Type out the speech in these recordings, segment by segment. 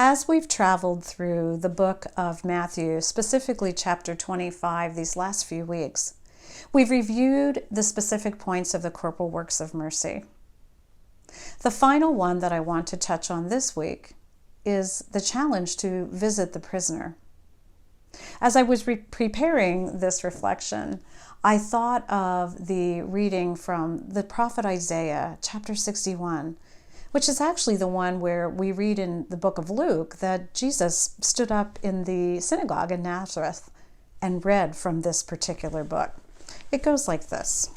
As we've traveled through the book of Matthew, specifically chapter 25, these last few weeks, we've reviewed the specific points of the corporal works of mercy. The final one that I want to touch on this week is the challenge to visit the prisoner. As I was preparing this reflection, I thought of the reading from the prophet Isaiah, chapter 61, which is actually the one where we read in the book of Luke that Jesus stood up in the synagogue in Nazareth and read from this particular book. It goes like this.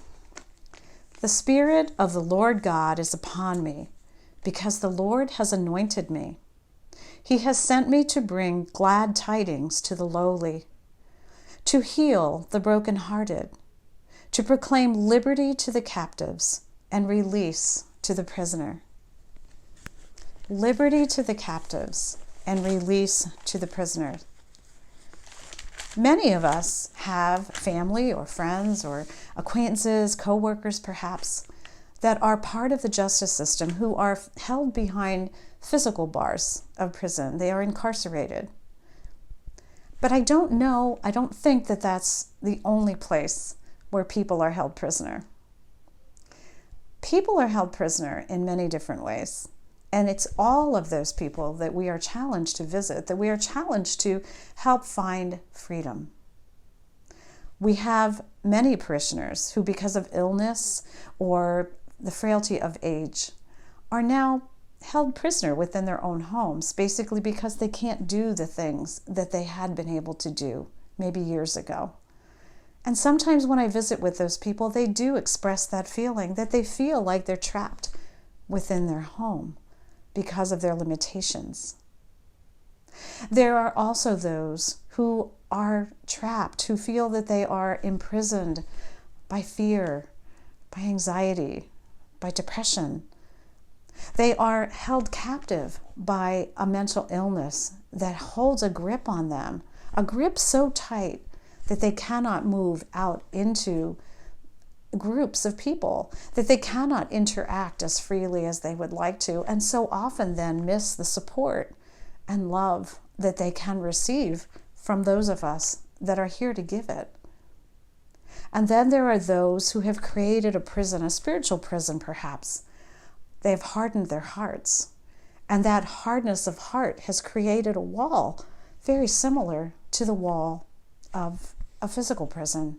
The Spirit of the Lord God is upon me, because the Lord has anointed me. He has sent me to bring glad tidings to the lowly, to heal the brokenhearted, to proclaim liberty to the captives and release to the prisoner. Liberty to the captives and release to the prisoners. Many of us have family or friends or acquaintances, co-workers perhaps, that are part of the justice system who are held behind physical bars of prison. They are incarcerated. But I don't think that that's the only place where people are held prisoner. People are held prisoner in many different ways. And it's all of those people that we are challenged to visit, that we are challenged to help find freedom. We have many parishioners who, because of illness or the frailty of age, are now held prisoner within their own homes, basically because they can't do the things that they had been able to do maybe years ago. And sometimes when I visit with those people, they do express that feeling, that they feel like they're trapped within their home because of their limitations. There are also those who are trapped, who feel that they are imprisoned by fear, by anxiety, by depression. They are held captive by a mental illness that holds a grip on them, a grip so tight that they cannot move out into groups of people, that they cannot interact as freely as they would like to, and so often then miss the support and love that they can receive from those of us that are here to give it. And then there are those who have created a prison, a spiritual prison perhaps. They have hardened their hearts, and that hardness of heart has created a wall very similar to the wall of a physical prison,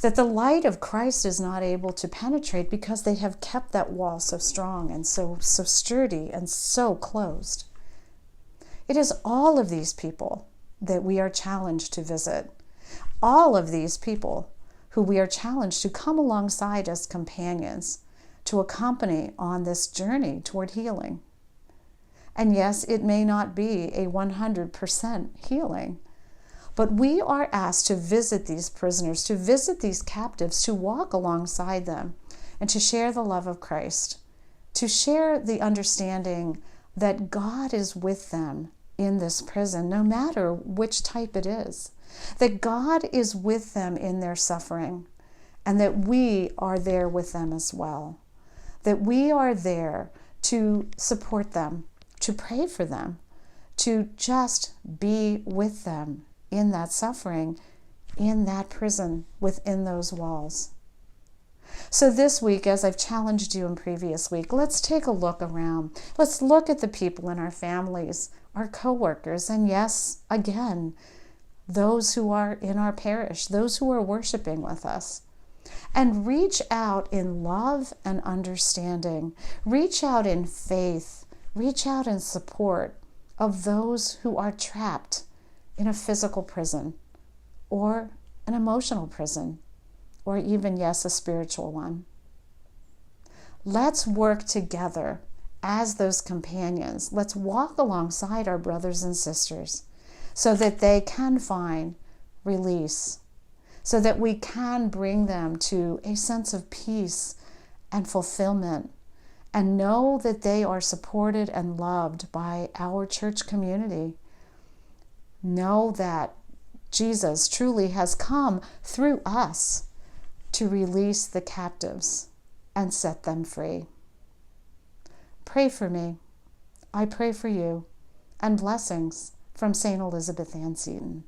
that the light of Christ is not able to penetrate because they have kept that wall so strong and so sturdy and so closed. It is all of these people that we are challenged to visit, all of these people who we are challenged to come alongside as companions, to accompany on this journey toward healing. And yes, it may not be a 100% healing, but we are asked to visit these prisoners, to visit these captives, to walk alongside them, and to share the love of Christ, to share the understanding that God is with them in this prison, no matter which type it is, that God is with them in their suffering, and that we are there with them as well, that we are there to support them, to pray for them, to just be with them in that suffering, in that prison, within those walls. So this week, as I've challenged you in previous week, let's take a look around. Let's look at the people in our families, our co-workers, and yes, again, those who are in our parish, those who are worshiping with us. And reach out in love and understanding. Reach out in faith. Reach out in support of those who are trapped in a physical prison, or an emotional prison, or even, yes, a spiritual one. Let's work together as those companions. Let's walk alongside our brothers and sisters so that they can find release, so that we can bring them to a sense of peace and fulfillment, and know that they are supported and loved by our church community. Know that Jesus truly has come through us to release the captives and set them free. Pray for me. I pray for you and blessings from St. Elizabeth Ann Seton.